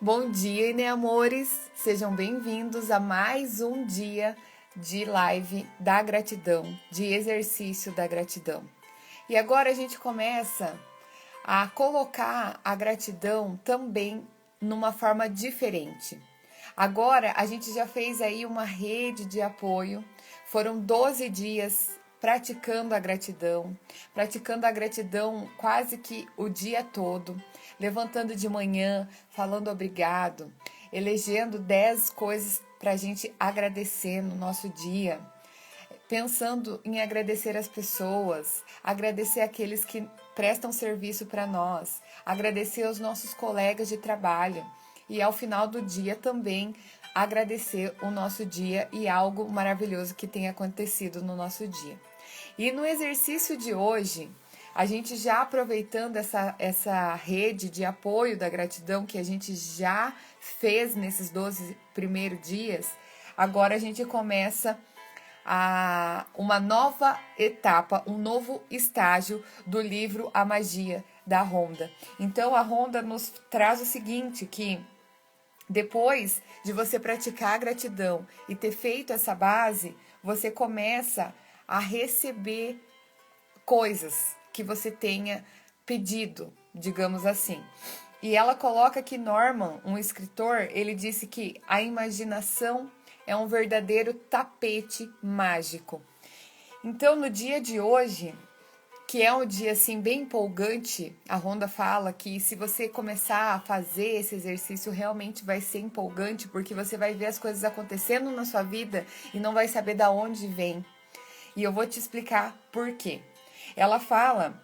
Bom dia, né, amores? Sejam bem-vindos a mais um dia de live da gratidão, de exercício da gratidão. E agora a gente começa a colocar a gratidão também numa forma diferente. Agora a gente já fez aí uma rede de apoio, foram 12 dias praticando a gratidão quase que o dia todo, levantando de manhã, falando obrigado, elegendo 10 coisas para a gente agradecer no nosso dia, pensando em agradecer as pessoas, agradecer aqueles que prestam serviço para nós, agradecer aos nossos colegas de trabalho e ao final do dia também agradecer o nosso dia e algo maravilhoso que tem acontecido no nosso dia. E no exercício de hoje, a gente já aproveitando essa rede de apoio da gratidão que a gente já fez nesses 12 primeiros dias, agora a gente começa uma nova etapa, um novo estágio do livro A Magia da Rhonda. Então a Rhonda nos traz o seguinte, que depois de você praticar a gratidão e ter feito essa base, você começa a receber coisas que você tenha pedido, digamos assim. E ela coloca que Norman, um escritor, ele disse que a imaginação é um verdadeiro tapete mágico. Então, no dia de hoje, que é um dia assim bem empolgante, a Rhonda fala que se você começar a fazer esse exercício realmente vai ser empolgante, porque você vai ver as coisas acontecendo na sua vida e não vai saber de onde vem. E eu vou te explicar por quê. Ela fala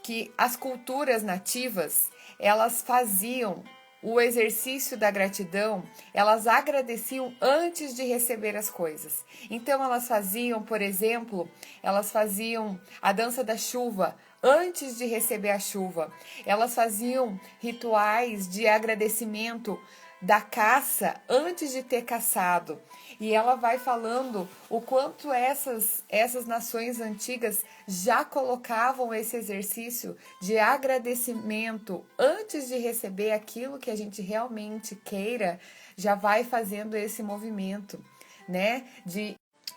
que as culturas nativas, elas faziam o exercício da gratidão, elas agradeciam antes de receber as coisas. Então elas faziam, por exemplo, elas faziam a dança da chuva antes de receber a chuva. Elas faziam rituais de agradecimento da caça antes de ter caçado. E ela vai falando o quanto essas nações antigas já colocavam esse exercício de agradecimento antes de receber aquilo que a gente realmente queira, já vai fazendo esse movimento, né?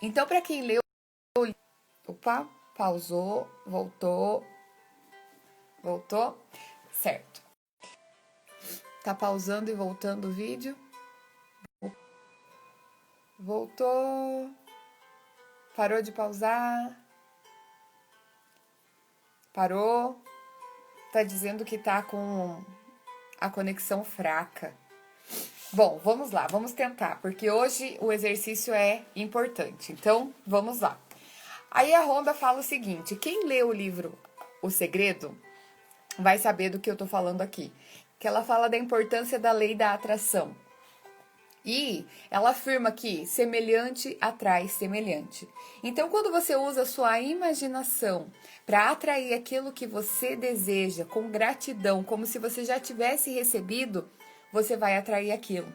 Então, para quem leu, opa, pausou, voltou, certo. Tá pausando e voltando o vídeo. Voltou. Parou de pausar. Parou. Tá dizendo que tá com a conexão fraca. Bom, vamos lá, vamos tentar, porque hoje o exercício é importante. Então, vamos lá. Aí a Rhonda fala o seguinte: quem lê o livro O Segredo vai saber do que eu tô falando aqui. Que ela fala da importância da lei da atração. E ela afirma que semelhante atrai semelhante. Então, quando você usa a sua imaginação para atrair aquilo que você deseja com gratidão, como se você já tivesse recebido, você vai atrair aquilo.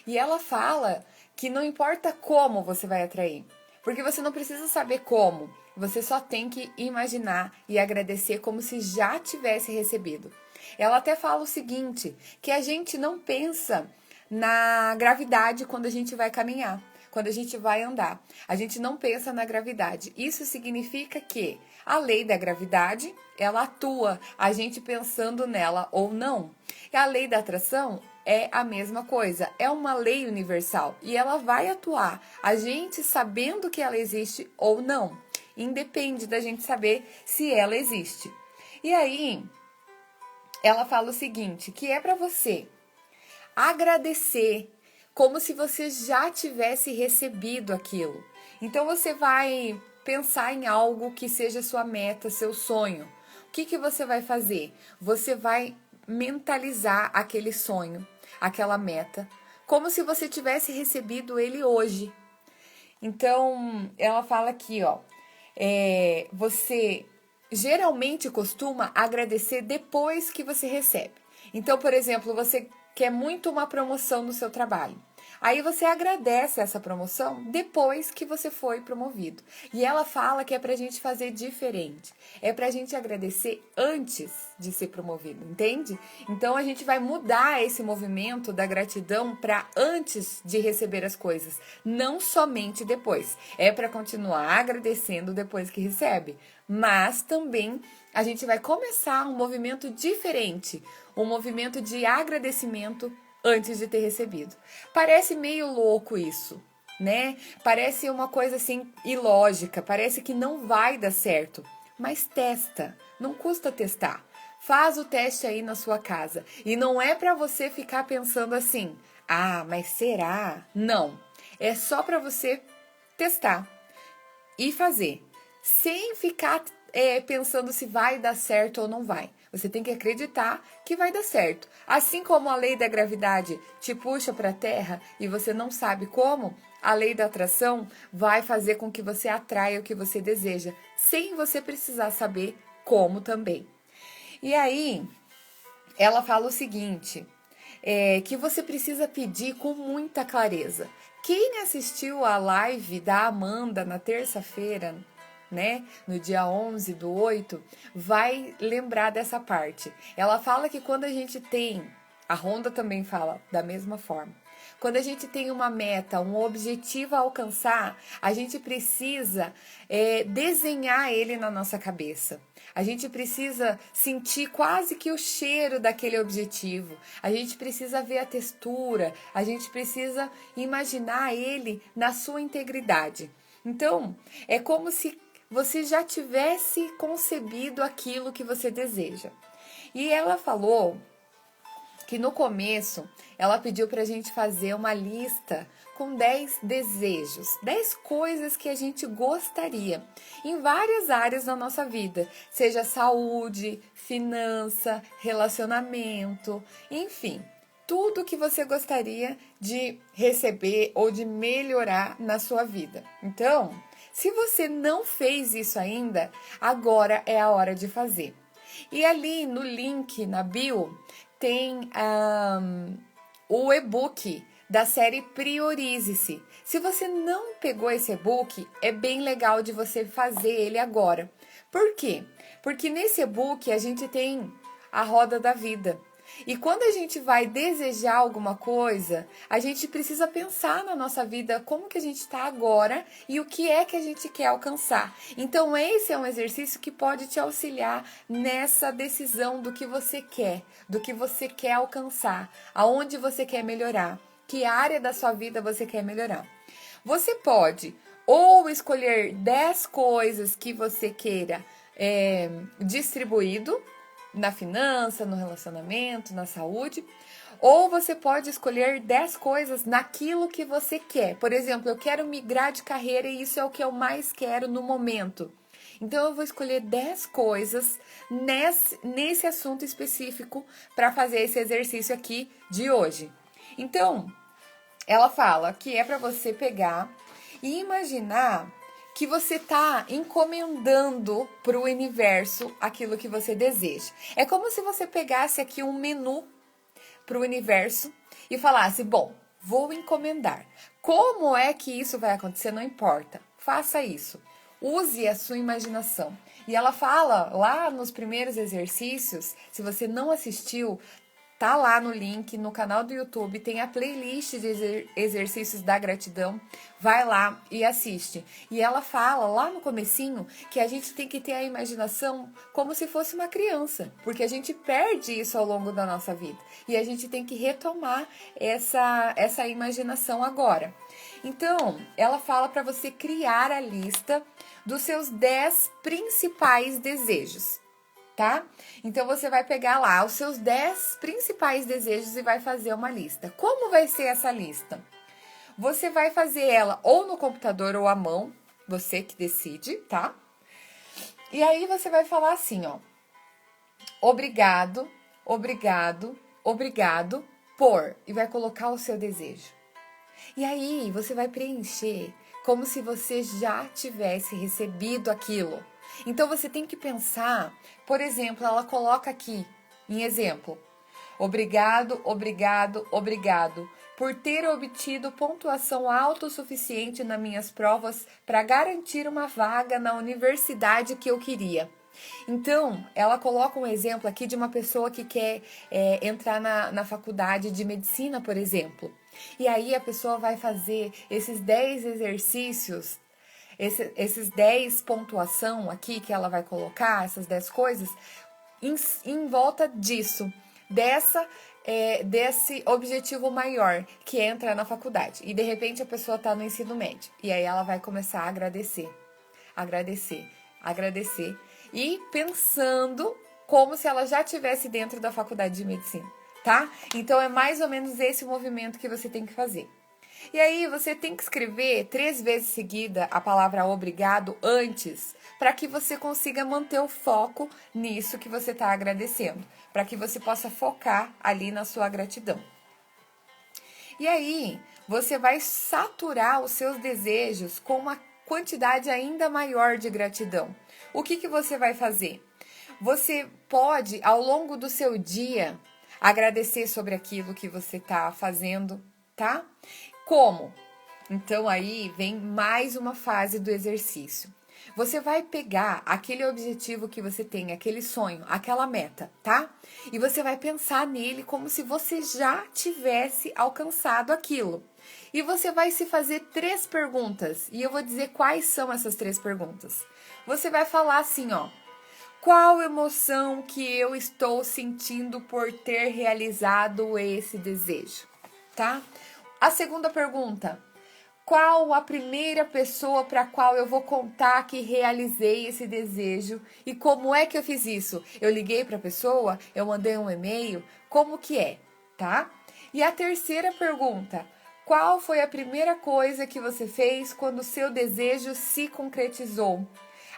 E ela fala que não importa como você vai atrair, porque você não precisa saber como, você só tem que imaginar e agradecer como se já tivesse recebido. Ela até fala o seguinte, que a gente não pensa na gravidade quando a gente vai caminhar, quando a gente vai andar. A gente não pensa na gravidade. Isso significa que a lei da gravidade, ela atua, a gente pensando nela ou não. E a lei da atração é a mesma coisa, é uma lei universal e ela vai atuar, a gente sabendo que ela existe ou não. Independe da gente saber se ela existe. E aí, ela fala o seguinte, que é para você agradecer como se você já tivesse recebido aquilo. Então você vai pensar em algo que seja sua meta, seu sonho. O que você vai fazer? Você vai mentalizar aquele sonho, aquela meta, como se você tivesse recebido ele hoje. Então, ela fala aqui, ó, você geralmente costuma agradecer depois que você recebe. Então, por exemplo, você quer muito uma promoção no seu trabalho. Aí você agradece essa promoção depois que você foi promovido. E ela fala que é pra gente fazer diferente. É pra gente agradecer antes de ser promovido, entende? Então a gente vai mudar esse movimento da gratidão para antes de receber as coisas, não somente depois. É para continuar agradecendo depois que recebe, mas também a gente vai começar um movimento diferente, um movimento de agradecimento antes de ter recebido. Parece meio louco isso, né? Parece uma coisa assim ilógica, parece que não vai dar certo, mas testa, não custa testar. Faz o teste aí na sua casa. E não é para você ficar pensando assim: "Ah, mas será?" Não. É só para você testar e fazer, sem ficar pensando se vai dar certo ou não vai. Você tem que acreditar que vai dar certo. Assim como a lei da gravidade te puxa para a Terra e você não sabe como, a lei da atração vai fazer com que você atraia o que você deseja, sem você precisar saber como também. E aí, ela fala o seguinte, que você precisa pedir com muita clareza. Quem assistiu a live da Amanda na terça-feira, né, no dia 11/8, vai lembrar dessa parte. Ela fala que quando a gente tem, a Rhonda também fala da mesma forma. Quando a gente tem uma meta, um objetivo a alcançar, a gente precisa desenhar ele na nossa cabeça. A gente precisa sentir quase que o cheiro daquele objetivo. A gente precisa ver a textura. A gente precisa imaginar ele na sua integridade. Então, é como se você já tivesse concebido aquilo que você deseja. E ela falou que no começo ela pediu para a gente fazer uma lista com 10 desejos, 10 coisas que a gente gostaria em várias áreas da nossa vida, seja saúde, finança, relacionamento, enfim, tudo que você gostaria de receber ou de melhorar na sua vida. Então, se você não fez isso ainda, agora é a hora de fazer. E ali no link, na bio, tem o e-book da série Priorize-se. Se você não pegou esse e-book, é bem legal de você fazer ele agora. Por quê? Porque nesse e-book a gente tem a roda da vida. E quando a gente vai desejar alguma coisa, a gente precisa pensar na nossa vida como que a gente está agora e o que é que a gente quer alcançar. Então esse é um exercício que pode te auxiliar nessa decisão do que você quer alcançar, aonde você quer melhorar, que área da sua vida você quer melhorar. Você pode ou escolher 10 coisas que você queira distribuído, na finança, no relacionamento, na saúde, ou você pode escolher 10 coisas naquilo que você quer. Por exemplo, eu quero migrar de carreira e isso é o que eu mais quero no momento. Então eu vou escolher 10 coisas nesse assunto específico para fazer esse exercício aqui de hoje. Então, ela fala que é para você pegar e imaginar que você está encomendando para o universo aquilo que você deseja. É como se você pegasse aqui um menu para o universo e falasse, bom, vou encomendar. Como é que isso vai acontecer? Não importa. Faça isso. Use a sua imaginação. E ela fala lá nos primeiros exercícios, se você não assistiu, tá lá no link, no canal do YouTube, tem a playlist de exercícios da gratidão, vai lá e assiste. E ela fala lá no comecinho que a gente tem que ter a imaginação como se fosse uma criança, porque a gente perde isso ao longo da nossa vida. E a gente tem que retomar essa imaginação agora. Então, ela fala para você criar a lista dos seus 10 principais desejos. Tá? Então você vai pegar lá os seus 10 principais desejos e vai fazer uma lista. Como vai ser essa lista? Você vai fazer ela ou no computador ou à mão, você que decide, tá? E aí você vai falar assim, ó: obrigado, obrigado, obrigado por, e vai colocar o seu desejo. E aí você vai preencher como se você já tivesse recebido aquilo. Então você tem que pensar, por exemplo, ela coloca aqui, em exemplo, obrigado, obrigado, obrigado por ter obtido pontuação autossuficiente nas minhas provas para garantir uma vaga na universidade que eu queria. Então, ela coloca um exemplo aqui de uma pessoa que quer entrar na faculdade de medicina, por exemplo. E aí a pessoa vai fazer esses 10 exercícios, esses 10 pontuação aqui que ela vai colocar, essas 10 coisas, em volta disso, desse objetivo maior, que é entrar na faculdade. E de repente a pessoa está no ensino médio. E aí ela vai começar a agradecer. E pensando como se ela já estivesse dentro da faculdade de medicina, tá? Então é mais ou menos esse movimento que você tem que fazer. E aí você tem que escrever 3 vezes seguida a palavra obrigado antes, para que você consiga manter o foco nisso que você está agradecendo, para que você possa focar ali na sua gratidão. E aí você vai saturar os seus desejos com uma quantidade ainda maior de gratidão. O que você vai fazer? Você pode, ao longo do seu dia, agradecer sobre aquilo que você está fazendo, tá? Como? Então aí vem mais uma fase do exercício. Você vai pegar aquele objetivo que você tem, aquele sonho, aquela meta, tá? E você vai pensar nele como se você já tivesse alcançado aquilo. E você vai se fazer 3 perguntas. E eu vou dizer quais são essas 3 perguntas. Você vai falar assim, ó. Qual emoção que eu estou sentindo por ter realizado esse desejo, tá? A segunda pergunta. Qual a primeira pessoa para a qual eu vou contar que realizei esse desejo e como é que eu fiz isso? Eu liguei para a pessoa? Eu mandei um e-mail? Como que é, tá? E a terceira pergunta. Qual foi a primeira coisa que você fez quando o seu desejo se concretizou?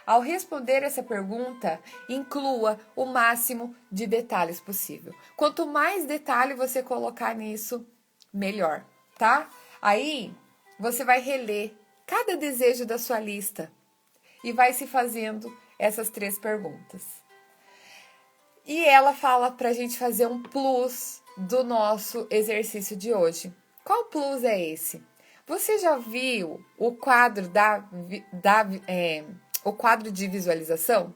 Ao responder essa pergunta, inclua o máximo de detalhes possível. Quanto mais detalhe você colocar nisso, melhor, tá? Aí, você vai reler cada desejo da sua lista e vai se fazendo essas 3 perguntas. E ela fala pra gente fazer um plus do nosso exercício de hoje. Qual plus é esse? Você já viu o quadro o quadro de visualização?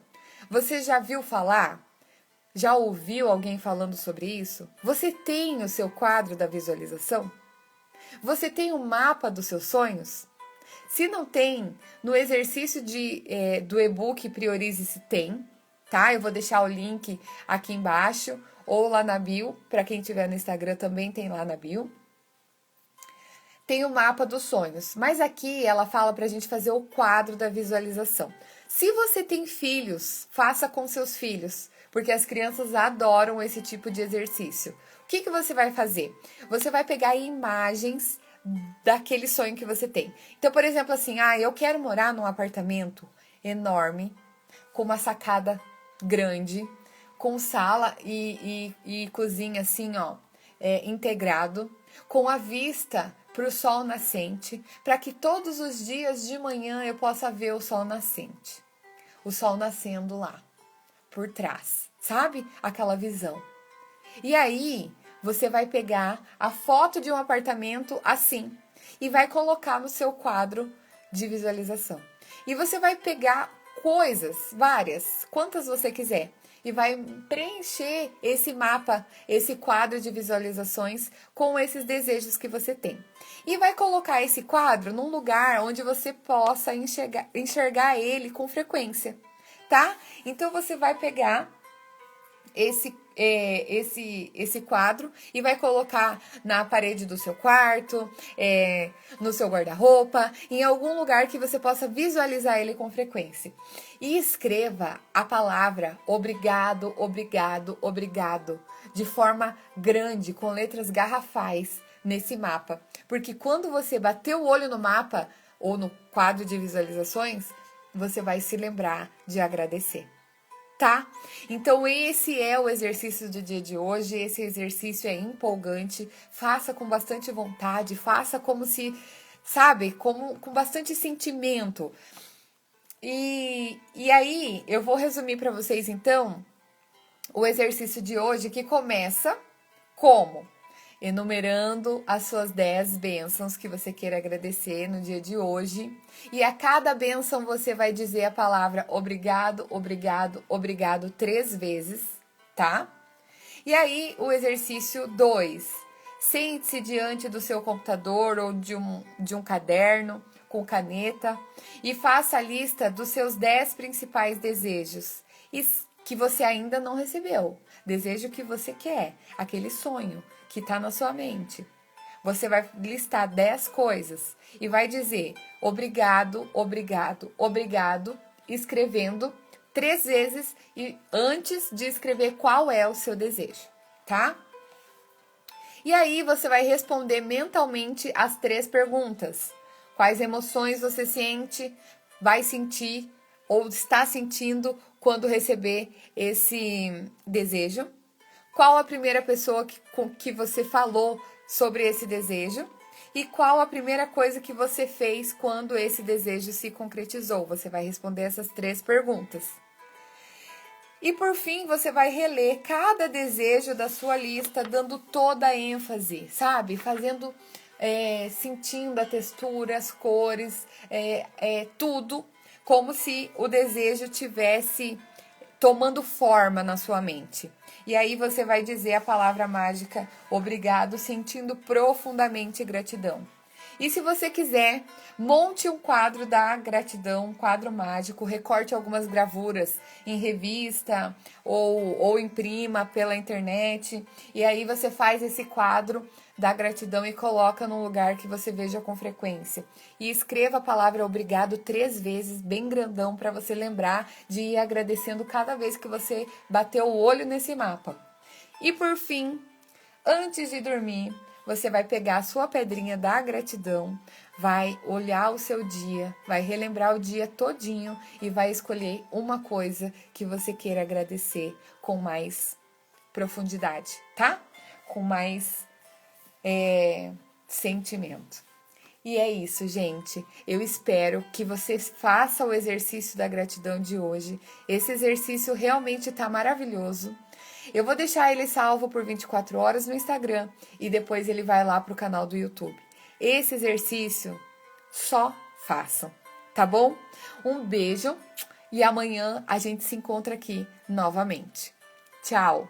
Você já viu falar? Já ouviu alguém falando sobre isso? Você tem o seu quadro da visualização? Você tem um mapa dos seus sonhos? Se não tem, no exercício do e-book Priorize-se tem, tá? Eu vou deixar o link aqui embaixo ou lá na bio. Para quem estiver no Instagram também tem lá na bio. Tem o mapa dos sonhos, mas aqui ela fala para a gente fazer o quadro da visualização. Se você tem filhos, faça com seus filhos, porque as crianças adoram esse tipo de exercício. O que você vai fazer? Você vai pegar imagens daquele sonho que você tem. Então, por exemplo, assim, eu quero morar num apartamento enorme, com uma sacada grande, com sala e cozinha assim, ó, integrado, com a vista para o sol nascente, para que todos os dias de manhã eu possa ver o sol nascente. O sol nascendo lá, por trás, sabe? Aquela visão. E aí, você vai pegar a foto de um apartamento assim e vai colocar no seu quadro de visualização. E você vai pegar coisas, várias, quantas você quiser, e vai preencher esse mapa, esse quadro de visualizações com esses desejos que você tem. E vai colocar esse quadro num lugar onde você possa enxergar ele com frequência, tá? Então você vai pegar esse quadro e vai colocar na parede do seu quarto, no seu guarda-roupa, em algum lugar que você possa visualizar ele com frequência. E escreva a palavra obrigado, obrigado, obrigado, de forma grande, com letras garrafais nesse mapa. Porque quando você bater o olho no mapa ou no quadro de visualizações, você vai se lembrar de agradecer. Tá? Então esse é o exercício do dia de hoje. Esse exercício é empolgante. Faça com bastante vontade, faça como se, sabe, com bastante sentimento. E aí eu vou resumir para vocês então o exercício de hoje, que começa como? enumerando as suas 10 bênçãos que você queira agradecer no dia de hoje. E a cada bênção você vai dizer a palavra obrigado, obrigado, obrigado 3 vezes, tá? E aí, o exercício 2. Sente-se diante do seu computador ou de um caderno com caneta e faça a lista dos seus 10 principais desejos que você ainda não recebeu. Desejo que você quer, aquele sonho que está na sua mente. Você vai listar 10 coisas e vai dizer obrigado, obrigado, obrigado, escrevendo 3 vezes e antes de escrever qual é o seu desejo, tá? E aí você vai responder mentalmente as 3 perguntas. Quais emoções você sente, vai sentir ou está sentindo quando receber esse desejo? Qual a primeira pessoa com que você falou sobre esse desejo? E qual a primeira coisa que você fez quando esse desejo se concretizou? Você vai responder essas 3 perguntas. E por fim, você vai reler cada desejo da sua lista, dando toda a ênfase, sabe? Sentindo a textura, as cores, tudo, como se o desejo tivesse tomando forma na sua mente. E aí você vai dizer a palavra mágica obrigado, sentindo profundamente gratidão. E se você quiser, monte um quadro da gratidão, um quadro mágico, recorte algumas gravuras em revista ou imprima pela internet. E aí você faz esse quadro da gratidão e coloca num lugar que você veja com frequência. E escreva a palavra obrigado 3 vezes, bem grandão, para você lembrar de ir agradecendo cada vez que você bateu o olho nesse mapa. E por fim, antes de dormir, você vai pegar a sua pedrinha da gratidão, vai olhar o seu dia, vai relembrar o dia todinho e vai escolher uma coisa que você queira agradecer com mais profundidade, tá? Com mais sentimento. E é isso, gente. Eu espero que você faça o exercício da gratidão de hoje. Esse exercício realmente tá maravilhoso. Eu vou deixar ele salvo por 24 horas no Instagram e depois ele vai lá pro canal do YouTube. Esse exercício só façam, tá bom? Um beijo e amanhã a gente se encontra aqui novamente. Tchau!